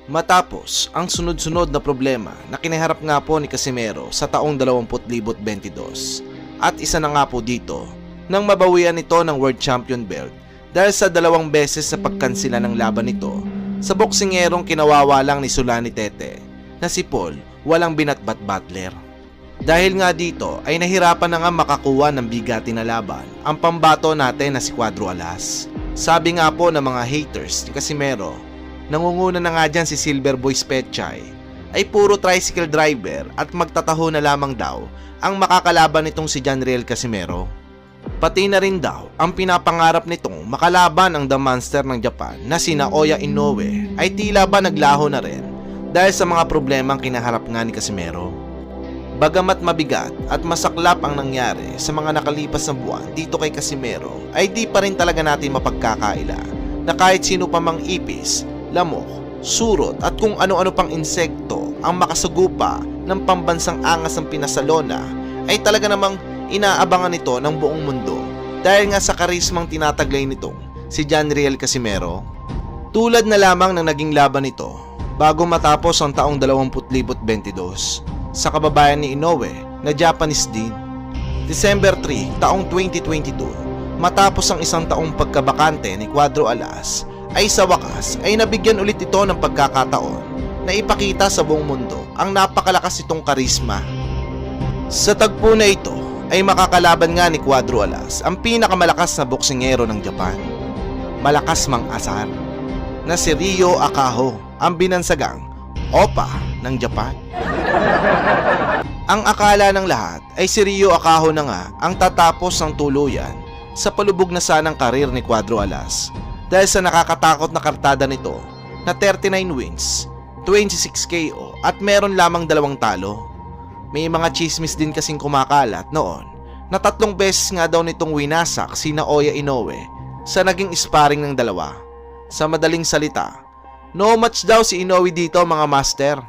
Matapos ang sunod-sunod na problema na kinaharap nga po ni Casimero sa taong 2022 at isa na nga po dito nang mabawian nito ng World Champion belt dahil sa 2 beses sa pagkansila ng laban nito sa boksingerong kinawawa lang ni Sulani Tete na si Paul walang binatbat Butler. Dahil nga dito ay nahirapan na nga makakuha ng bigati na laban ang pambato natin na si Cuadro Alas. Sabi nga po ng mga haters ni Casimero, nangunguna na nga dyan si Silver Boy Spetchay, ay puro tricycle driver at magtataho na lamang daw ang makakalaban nitong si Janriel Casimero. Pati na rin daw ang pinapangarap nitong makalaban ang The Monster ng Japan na si Naoya Inoue ay tila ba naglaho na rin dahil sa mga problemang kinaharap nga ni Casimero. Bagamat mabigat at masaklap ang nangyari sa mga nakalipas na buwan dito kay Casimero, ay di pa rin talaga natin mapagkakaila na kahit sino pa mang ipis, lamok, surot at kung ano-ano pang insekto ang makasagupa ng pambansang angas ng Pinasalona ay talaga namang inaabangan nito ng buong mundo dahil nga sa karismang tinataglay nitong si Janriel Casimero. Tulad na lamang ng naging laban nito bago matapos ang taong 2022 sa kababayan ni Inoue na Japanese din. December 3, taong 2022, matapos ang isang taong pagkabakante ni Cuadro Alas, ay sa wakas ay nabigyan ulit ito ng pagkakataon na ipakita sa buong mundo ang napakalakas itong karisma. Sa tagpo na ito ay makakalaban nga ni Cuadro Alas ang pinakamalakas na boksingero ng Japan, malakas mang asar, na si Ryo Akaho, ang binansagang Opa ng Japan. Ang akala ng lahat ay si Ryo Akaho na nga ang tatapos ng tuluyan sa palubog na sanang karir ni Cuadro Alas dahil sa nakakatakot na kartada nito na 39 wins, 26 KO at meron lamang 2 talo. May mga chismis din kasing kumakalat noon na 3 beses nga daw nitong winasak si Naoya Inoue sa naging sparring ng dalawa. Sa madaling salita, no match daw si Inoue dito mga master.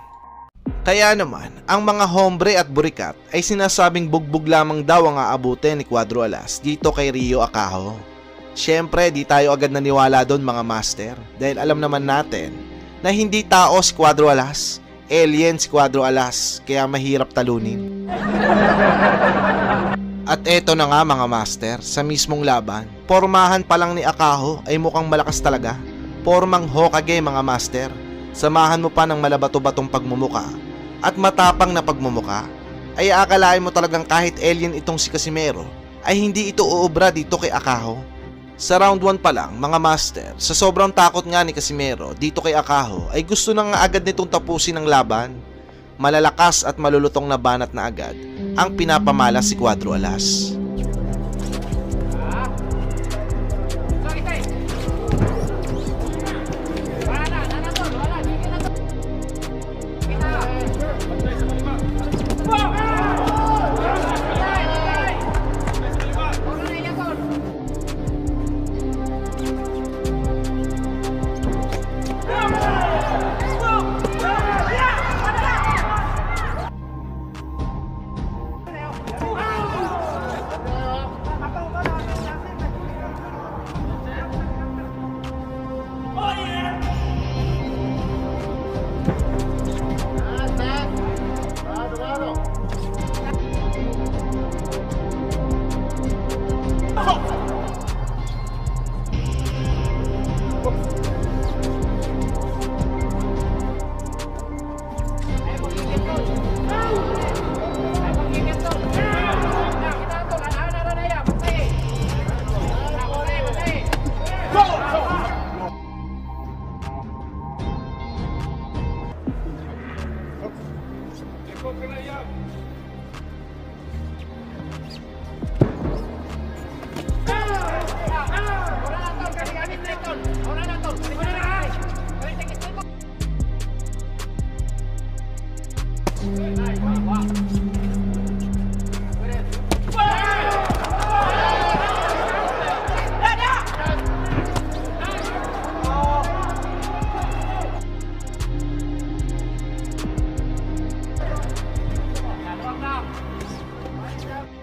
Kaya naman, ang mga hombre at burikat ay sinasabing bugbog lamang daw ang aabutin ni Cuadro Alas dito kay Ryo Akaho. Syempre, di tayo agad naniwala doon mga master dahil alam naman natin na hindi tao si Cuadro Alas, alien si Cuadro Alas, kaya mahirap talunin. At eto na nga mga master, sa mismong laban, pormahan pa lang ni Akaho ay mukhang malakas talaga. Pormang Hokage mga master, samahan mo pa ng malabato-batong pagmumuka at matapang na pagmumuka, ay aakalain mo talagang kahit alien itong si Casimero ay hindi ito uubra dito kay Akaho. Sa round 1 pa lang mga master, sa sobrang takot nga ni Casimero dito kay Akaho ay gusto na nga agad nitong tapusin ang laban. Malalakas at malulutong na banat na agad ang pinapamala si Cuadro Alas.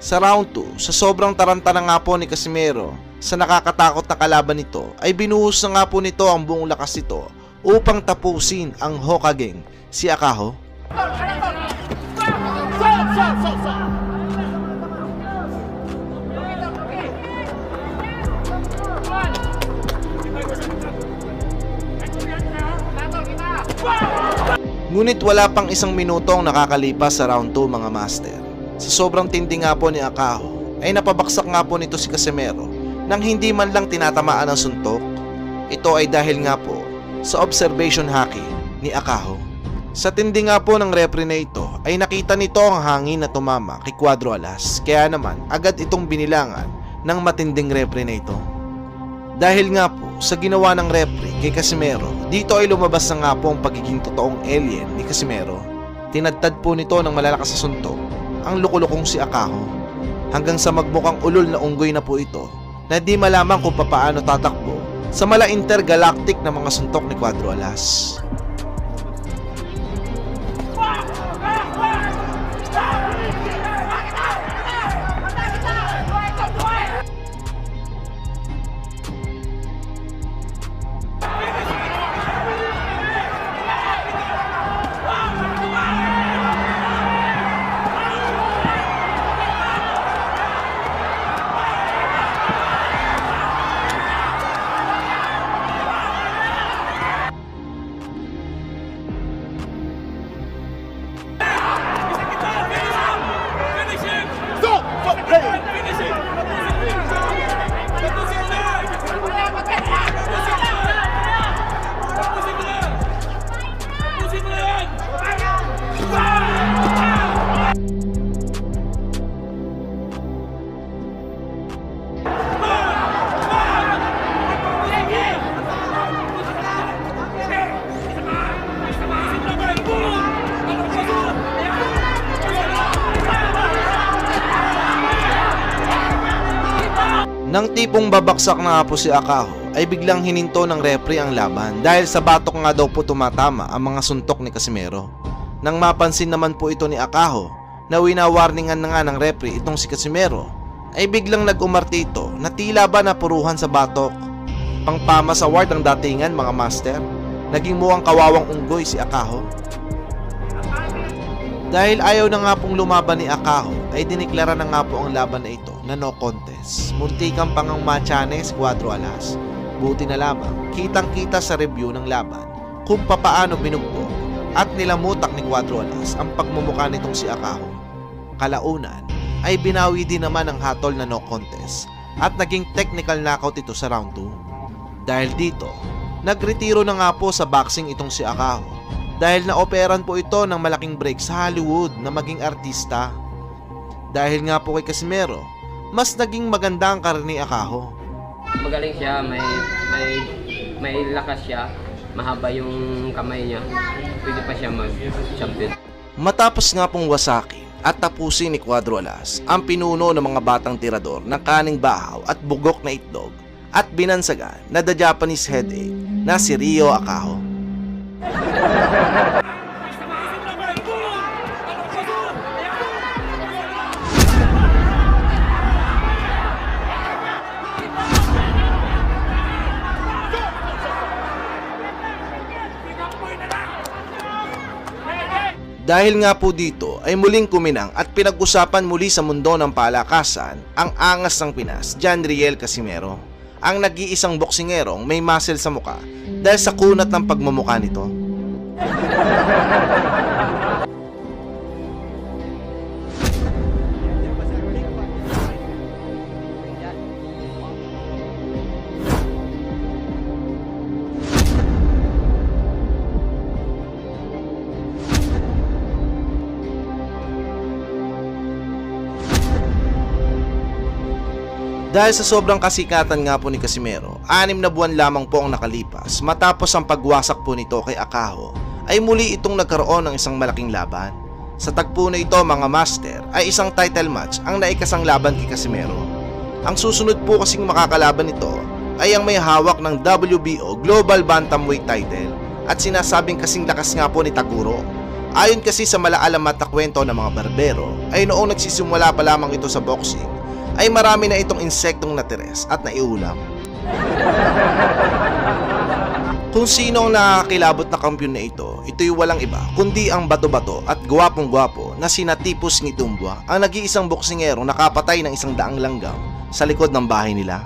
Sa round 2, sa sobrang taranta na nga po ni Casimero sa nakakatakot na kalaban nito, ay binuhos na nga po nito ang buong lakas nito upang tapusin ang Hokageng si Akaho. Ngunit wala pang isang minutong nakakalipas sa round 2 mga master. Sa sobrang tindi nga po ni Akaho ay napabaksak nga po nito si Casimero nang hindi man lang tinatamaan ng suntok. Ito ay dahil nga po sa observation haki ni Akaho. Sa tindi nga po ng referee na ito ay nakita nito ang hangin na tumama kay Cuadro Alas, kaya naman agad itong binilangan ng matinding referee na ito. Dahil nga po sa ginawa ng referee kay Casimero, dito ay lumabas na nga po ang pagiging totoong alien ni Casimero. Tinadtad po nito ng malalakas sa suntok ang lukulukong si Akaho hanggang sa magmukhang ulol na unggoy na po ito na di malaman kung papaano tatakbo sa mala intergalactic na mga suntok ni Cuadro Alas. Nang tipong babaksak na nga po si Akaho ay biglang hininto ng referee ang laban dahil sa batok nga daw po tumatama ang mga suntok ni Casimero. Nang mapansin naman po ito ni Akaho na winawarningan na nga ng referee itong si Casimero, ay biglang nag-umarte ito na tila ba napuruhan sa batok. Pangpama sa ward ang datingan mga master, naging mukhang kawawang unggoy si Akaho. Dahil ayaw na nga pong lumaban ni Akaho ay diniklara na nga po ang laban na ito na no contest. Muntikan pang ang matsyane si Cuadro Alas. Buti na lamang kitang kita sa review ng laban kung papaano binugbog at nilamutak ni Cuadro Alas ang pagmumukha nitong si Akaho. Kalaunan ay binawi din naman ang hatol na no contest at naging technical knockout ito sa round 2. Dahil dito, nagretiro na nga po sa boxing itong si Akaho dahil naoperan po ito ng malaking break sa Hollywood na maging artista. Dahil nga po kay Casimero, mas naging maganda ang karir ni Akaho. Magaling siya, may lakas siya, mahaba yung kamay niya, pwede pa siya mag-champion. Matapos nga pong wasakin at tapusin ni Cuadro Alas ang pinuno ng mga batang tirador ng kaning bahaw at bugok na itlog at binansagan na the Japanese headache na si Ryo Akaho. Dahil nga po dito ay muling kuminang at pinag-usapan muli sa mundo ng palakasan ang angas ng Pinas, John Riel Casimero, ang nag-iisang boksingerong may muscle sa muka dahil sa kunat ng pagmumukha nito. Dahil sa sobrang kasikatan nga po ni Casimero, 6 na buwan lamang po ang nakalipas matapos ang pagwasak po nito kay Akaho, ay muli itong nagkaroon ng isang malaking laban. Sa tagpo na ito mga master ay isang title match ang naikasang laban kay Casimero. Ang susunod po kasing makakalaban nito ay ang may hawak ng WBO Global Bantamweight title at sinasabing kasing lakas nga po ni Taguro. Ayon kasi sa malaalamat na kwento ng mga barbero ay noong nagsisimula pa lamang ito sa boxing ay marami na itong insektong natires at naiulam. Kung sino ang nakakilabot na kampiyon na ito'y walang iba kundi ang bato-bato at gwapong-gwapo na sina Tipus Ngitumbua, ang nag-iisang boksingero nakapatay ng 100 langgam sa likod ng bahay nila.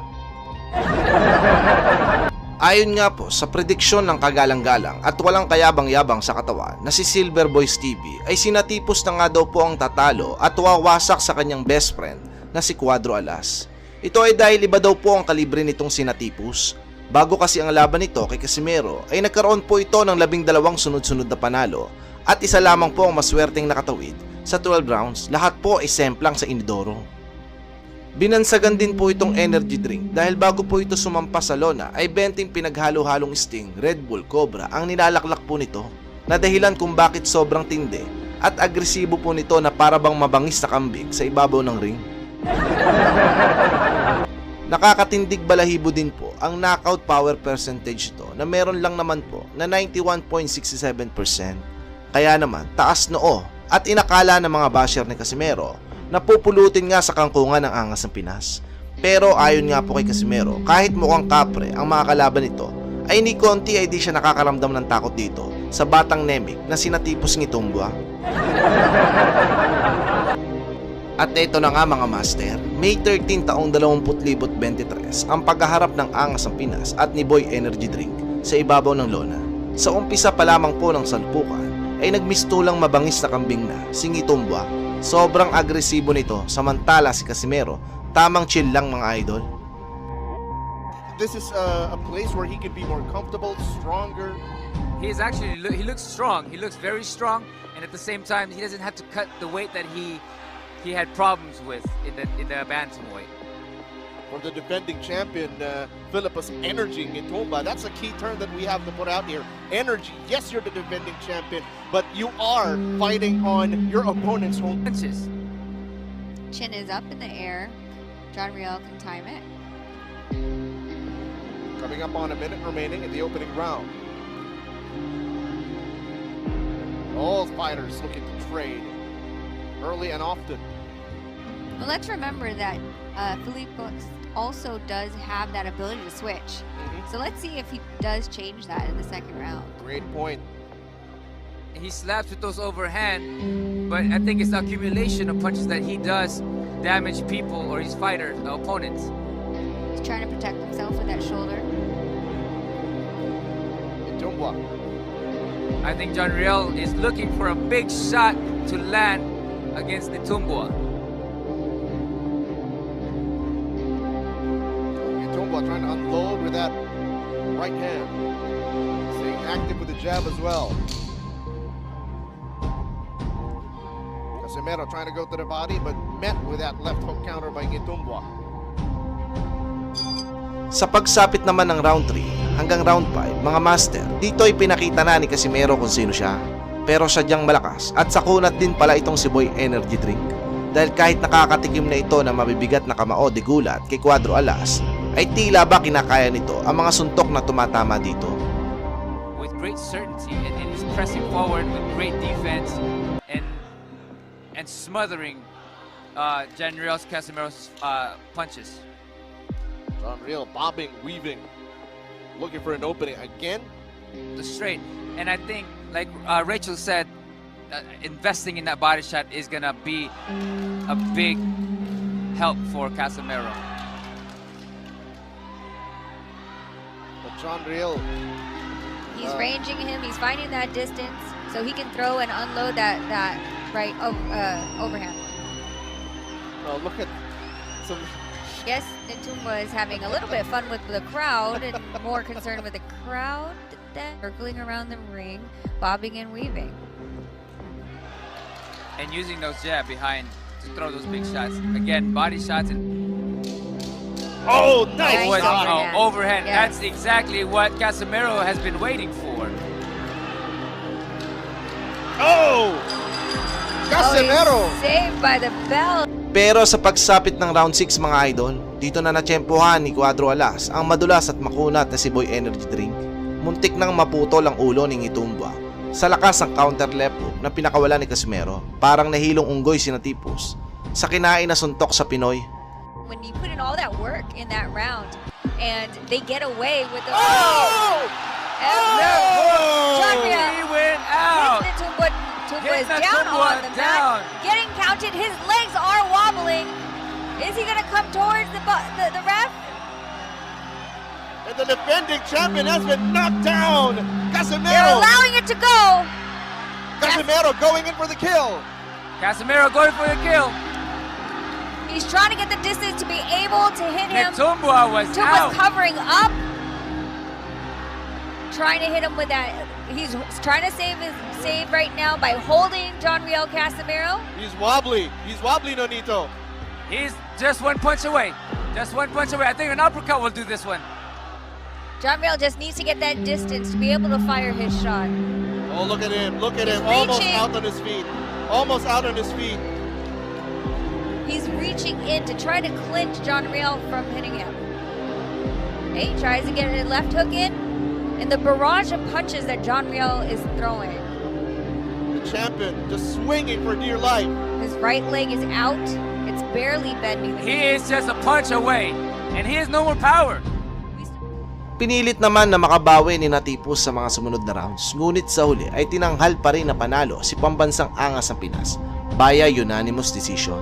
Ayon nga po sa prediksyon ng kagalang-galang at walang kayabang-yabang sa katawan na si Silver Boys TV ay sina Tipus na nga daw po ang tatalo at wawasak sa kanyang best friend na si Cuadro Alas. Ito ay dahil iba daw po ang kalibre nitong sina Tipus. Bago kasi ang laban nito kay Casimero ay nagkaroon po ito ng 12 sunod-sunod na panalo at isa lamang po ang maswerteng nakatawid sa 12 rounds, lahat po ay semplang sa inidoro. Binansagan din po itong energy drink dahil bago po ito sumampas sa lona ay 20 pinaghalo-halong Sting, Red Bull, Cobra ang nilalaklak po nito na dahilan kung bakit sobrang tindi at agresibo po nito na parabang mabangis na kambing sa ibabaw ng ring. Nakakatindig balahibo din po ang knockout power percentage ito na meron lang naman po na 91.67%. Kaya naman taas noo at inakala ng mga basher ni Casimero na pupulutin nga sa kangkungan ng angas ng Pinas. Pero ayon nga po kay Casimero, kahit mukhang kapre ang mga kalaban nito, ay ni konti ay di siya nakakaramdam ng takot dito sa batang nemik na sina Tipus Ngitumbua. At ito na nga mga master, May 13 taong 2023 ang paghaharap ng angas ng Pinas at ni Boy Energy Drink sa ibabaw ng lona. Sa umpisa pa lamang po ng salpukan ay nagmistulang mabangis na kambing na si Ngitumbua. Sobrang agresibo nito samantala si Casimero tamang chill lang mga idol. This is a place where he could be more comfortable, stronger. He looks strong. He looks very strong, and at the same time, he doesn't have to cut the weight that he had problems with in the bantamweight. For the defending champion, Philippus Energy Ngitumbua, that's a key term that we have to put out here. Energy. Yes, you're the defending champion, but you are fighting on your opponent's home. Punches. Chin is up in the air. John Riel can time it. Coming up on a minute remaining in the opening round. All fighters looking to trade early and often. Well, let's remember that Felipe also does have that ability to switch. So let's see if he does change that in the second round. Great point. He slaps with those overhand, but I think it's the accumulation of punches that he does damage people or his fighters, opponents. He's trying to protect himself with that shoulder. Ngitumbua. I think John Riel is looking for a big shot to land against Ngitumbua. Ngitumbua trying to unload with that right hand. Staying active with the jab as well. Casimero trying to go to the body but met with that left hook counter by Ngitumbua. Sa pagsapit naman ng round 3 hanggang round 5, mga master, dito ay pinakita na ni Casimero kung sino siya. Pero sadyang malakas at sakunat din pala itong si Boy Energy Drink. Dahil kahit nakakatikim na ito na mabibigat na kamao de gulat kay Cuadro Alas, ay tila ba kinakaya nito ang mga suntok na tumatama dito. With great certainty, and he's pressing forward with great defense and smothering John Riel's Casimero's punches. John Riel bobbing, weaving, looking for an opening again. The straight, and I think, like Rachel said, investing in that body shot is gonna be a big help for Casimero. But John Riel, He's ranging him. He's finding that distance so he can throw and unload that right overhand. oh, look at some. Yes, Ngitumbua is having a little bit of fun with the crowd and more concerned with the crowd than circling around the ring, bobbing and weaving. And using those jab behind to throw those big shots. Again, body shots and Oh, nice Nice shot. overhand. overhand. Yes. That's exactly what Casimero has been waiting for. Oh, Casimero. he's saved by the bell. Pero sa pagsapit ng round 6 mga idol, dito na natsyempohan ni Cuadro Alas ang madulas at makunat na si Boy Energy Drink. Muntik nang maputol ang ulo ni Ngitumbua sa lakas ng counter left hook na pinakawala ni Casimero. Parang nahilong unggoy si Tipus sa kinain na suntok sa Pinoy. When you put in all that work in that round and they get away with the... Oh! John Real He went out. hits Tumba. Tumba is Hit down Tumba on the down. mat, getting counted. His legs are wobbling. Is he gonna come towards the ref? And the defending champion has been knocked down. They're Casimero. allowing it to go. Casimero going in for the kill. Casimero going for the kill. He's trying to get the distance to be able to hit him. Tumba was out. Tumba's covering up, trying to hit him with that. He's trying to save right now by holding John Real Casimero. He's wobbly. He's wobbly, Nonito. He's just one punch away. Just one punch away. I think an uppercut will do this one. John Real just needs to get that distance to be able to fire his shot. Oh, look at him. Look at him. He's Almost reaching. out on his feet. Almost out on his feet. He's reaching in to try to clinch John Real from hitting him. He tries to get a left hook in, and the barrage of punches that John Real is throwing. The champion just swinging for dear life. His right leg is out. It's barely bending. He is just a punch away, and he has no more power. Pinilit naman na makabawi ni Natipos sa mga sumunod na rounds, ngunit sa huli ay tinanghal pa rin na panalo si pambansang angas ng Pinas via unanimous decision.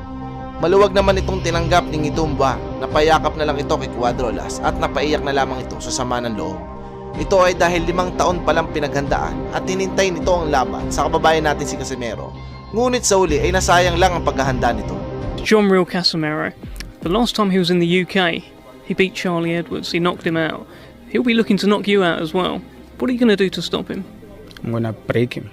Maluwag naman itong tinanggap ni Tumba, napayakap na lang ito kay Cuadrolas at napaiyak na lamang ito sa sama ng loob. Ito ay dahil 5 taon palang pinaghandaan at tinintay nito ang laban sa kababayan natin si Casimero. Ngunit sa huli ay nasayang lang ang paghahanda nito. John Real Casimero. The last time he was in the UK, he beat Charlie Edwards. He knocked him out. He'll be looking to knock you out as well. What are you going to do to stop him? I'm gonna break him.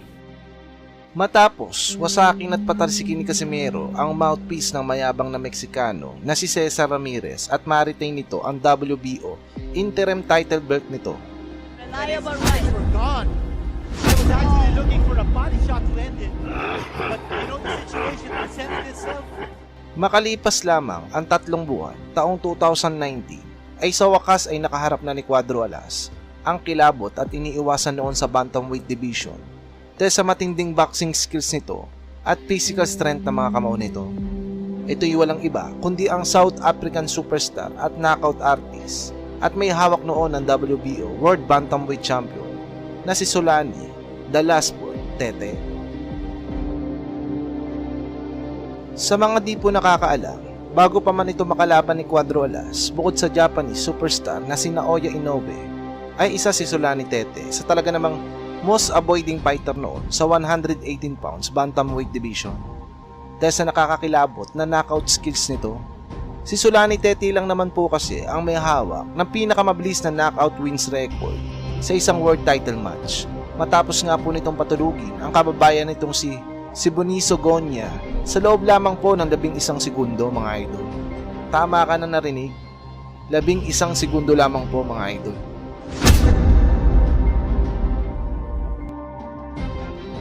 Matapos, wasakin at patalsikin ni Casimero ang mouthpiece ng mayabang na Meksikano na si Cesar Ramirez at ma-retain nito ang WBO interim title belt nito. Reliable right. Were gone. I was actually looking for a body shot to end it. But you know the situation presented itself. Makalipas lamang ang 3 buwan, taong 2019, ay sa wakas ay nakaharap na ni Cuadrolas ang kilabot at iniiwasan noon sa bantamweight division dahil sa matinding boxing skills nito at physical strength ng mga kamao nito. Ito'y walang iba kundi ang South African superstar at knockout artist at may hawak noon ng WBO World Bantamweight Champion na si Solani The Last Boy Tete. Sa mga di po nakakaalam, bago pa man ito makalaban ni Cuadrolas, bukod sa Japanese superstar na si Naoya Inoue, ay isa si Solani Tete sa talaga namang most avoiding fighter noon sa 118 pounds bantamweight division. Dahil sa nakakakilabot na knockout skills nito, si Solani Tete lang naman po kasi ang may hawak ng pinakamabilis na knockout wins record sa isang world title match. Matapos nga po nitong patulugin ang kababayan nitong si Boniso Gonya sa loob lamang po ng 11 segundo, mga idol. Tama ka na narinig, 11 segundo lamang po, mga idol.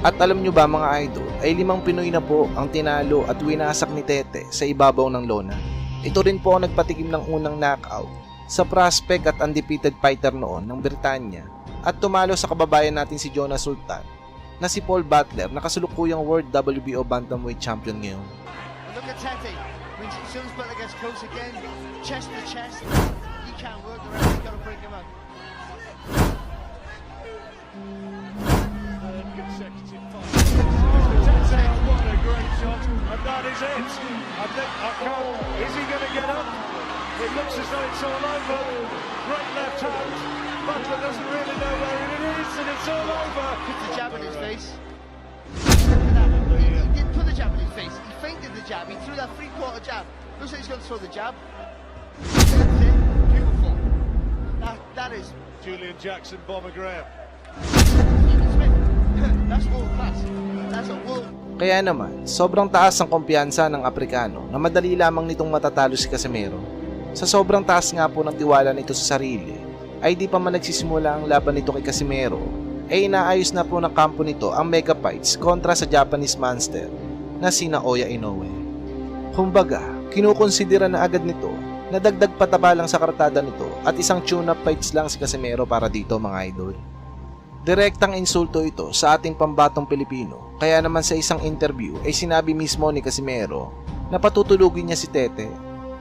At alam nyo ba, mga idol, ay 5 Pinoy na po ang tinalo at winasak ni Tete sa ibabaw ng lona. Ito rin po ang nagpatigim ng unang knockout sa prospect at undefeated fighter noon ng Britanya at tumalo sa kababayan natin si Jonas Sultan na si Paul Butler na kasulukuyang World WBO Bantamweight Champion ngayon. Look at Tete. When as soon as Butler gets close again, chest to chest, he can't work around. He's got to break him up. What a great shot, and that is it. I think I can't. Is he going to get up? It looks as though it's all over. Great left hand. Butler doesn't really know where it is, and it's all over. Put the jab in his face. Look at that. He didn't put the jab in his face. He feinted the jab. He threw that 3/4 jab. Looks like he's going to throw the jab. That's it. Beautiful. That is Julian Jackson, Bomber Graham. Stephen Smith. That's world class. That's a world. Kaya naman, sobrang taas ang kumpiyansa ng Aprikano na madali lamang nitong matatalo si Casimero. Sa sobrang taas nga po ng tiwala nito sa sarili, ay di pa man nagsisimula ang laban nito kay Casimero, ay inaayos na po ng kampo nito ang mega fights kontra sa Japanese monster na si Naoya Inoue. Kumbaga, kinukonsidera na agad nito na dagdag pataba lang sa kartada nito at isang tune-up fights lang si Casimero para dito, mga idol. Direktang insulto ito sa ating pambatong Pilipino, kaya naman sa isang interview ay sinabi mismo ni Casimero na patutulugin niya si Tete.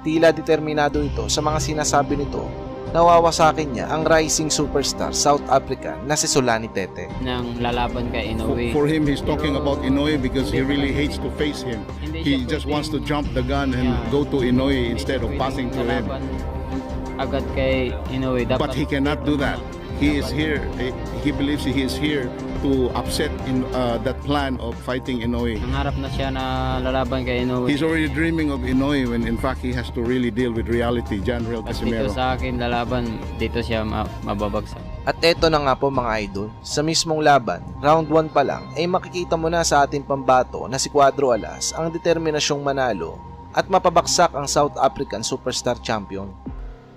Tila determinado ito sa mga sinasabi nito nawawasakin niya ang rising superstar South African na si Solani Tete. Nang lalaban kay Inoue. For him, he's talking about Inoue because he really hates to face him. He just wants to jump the gun and go to Inoue instead of passing to him. Agad kay Inoue. But he cannot do that. He is here. He believes he is here to upset in that plan of fighting Inoue. Nangarap na siya na lalaban kay Inoue. He's already dreaming of Inoue when in fact he has to really deal with reality. John Real Casimero. Dito sa akin lalaban, dito siya mababagsak. At eto na nga po mga idol, sa mismong laban, round 1 pa lang ay makikita mo na sa ating pambato na si Cuadro Alas ang determinasyong manalo at mapabaksak ang South African Superstar Champion.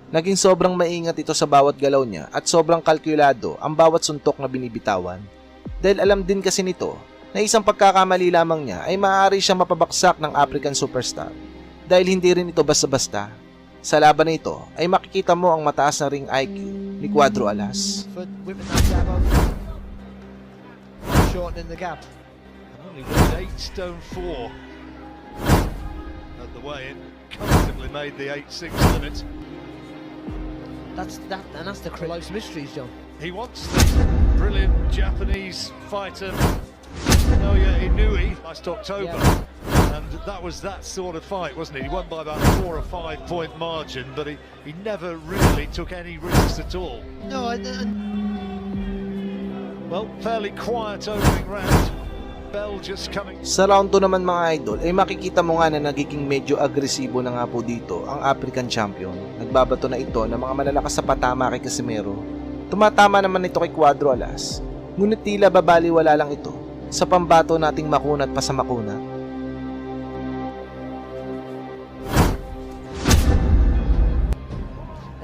Naging sobrang maingat ito sa bawat galaw niya at sobrang kalkulado ang bawat suntok na binibitawan. Dahil alam din kasi nito na isang pagkakamali lamang niya ay maaari siyang mapabaksak ng African Superstar. Dahil hindi rin ito basta-basta. Sa laban na ito ay makikita mo ang mataas na ring IQ ni Cuadro Alas. Shortening the gap. Only weighed 8 stone 4 at the weigh-in. Comfortably made the 8-6 limit. That's the life's mysteries, John. He wants the brilliant Japanese fighter Naoya Inoue last October. And that was that sort of fight, wasn't it? He won by about 4 or 5 point margin, but he never really took any risks at all. No, Well, fairly quiet opening round. Bell just coming. Sa round 2 naman mga idol ay makikita mo nga na nagiging medyo agresibo na nga po dito ang African Champion. Nagbabato na ito ng mga malalakas sa patama kay Casimero. Tumatama naman ito kay Cuadro Alas. Ngunit tila babaliwala lang ito sa pambato nating makunat pa sa makunat.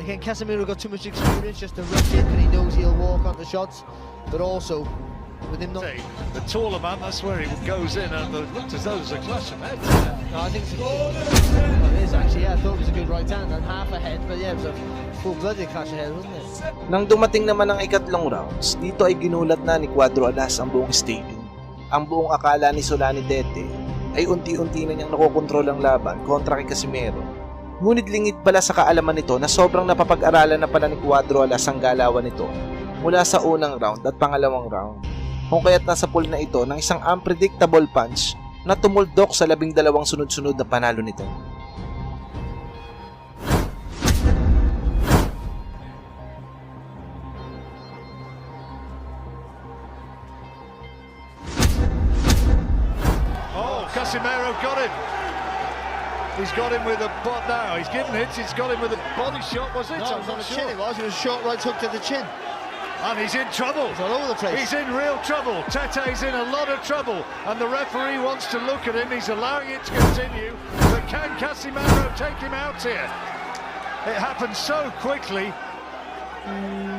again, Casemiro got too much experience just to rush in because he knows he'll walk on the shots, but also with him not. The taller man, that's where he goes in, and it looked as though there's a clash of heads. No, I think it's it is actually. Yeah, I thought it was a good right hand and half a head, but yeah, it was a full-blooded clash of heads, wasn't it? Nang dumating naman ang ikatlong rounds, dito ay ginulat na ni Cuadro Alas ang buong stadium. Ang buong akala ni Solani Tete ay unti-unti na niyang nakokontrol ang laban kontra kay Casimero. Ngunit lingid pala sa kaalaman nito na sobrang napapag-aralan na pala ni Cuadro Alas ang galawan nito mula sa unang round at pangalawang round. Kung kaya't nasa pool na ito ng isang unpredictable punch na tumuldok sa 12 sunod-sunod na panalo nito. Oh, Casimero got him. He's got him with a bot now. He's given hits. He's got him with a body shot. Was it? No, it was on the chin. It was. It was a short right hook to the chin. And he's in trouble. He's all over the place. He's in real trouble. Tete's in a lot of trouble. And the referee wants to look at him. He's allowing it to continue. But can Casimero take him out here? It happened so quickly.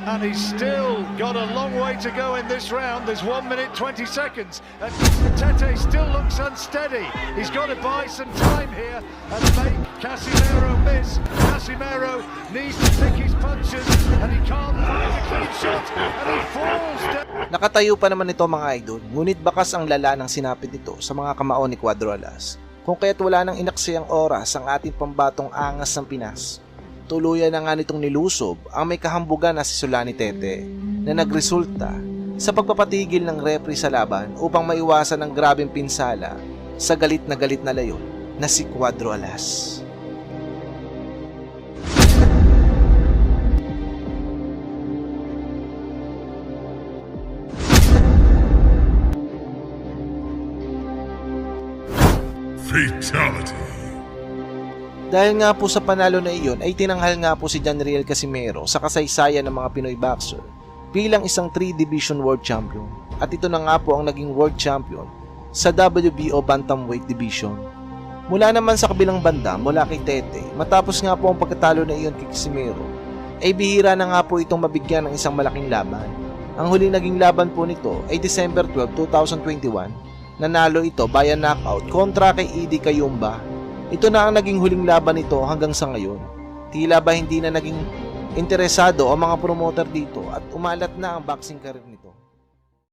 And he's still got a long way to go in this round. There's 1 minute 20 seconds. And Tete still looks unsteady. He's got to buy some time here and make Casimero miss. Casimero needs to pick his punches and he can't find a clean shot and he falls down. Nakatayo pa naman ito mga idol, ngunit bakas ang lala ng sinapit nito sa mga kamao ni Cuadro Alas. Kung kaya't wala nang inaksayang oras ang ating pambatong angas ng Pinas. Tuluyan na nga nitong nilusob ang may kahambugan na si Solani Tete na nagresulta sa pagpapatigil ng referee sa laban upang maiwasan ang grabeng pinsala sa galit na layon na si Cuadro Alas. Fatality. Dahil nga po sa panalo na iyon ay tinanghal nga po si John Real Casimero sa kasaysayan ng mga Pinoy boxer bilang isang 3-division world champion at ito na nga po ang naging world champion sa WBO Bantamweight Division. Mula naman sa kabilang banda mula kay Tete, matapos nga po ang pagkatalo na iyon kay Casimero ay bihira na nga po itong mabigyan ng isang malaking laban. Ang huling naging laban po nito ay December 12, 2021. Nanalo ito via knockout kontra kay Eddie Kayumba. Ito na ang naging huling laban nito hanggang sa ngayon. Tila ba hindi na naging interesado ang mga promoter dito at umalat na ang boxing career nito.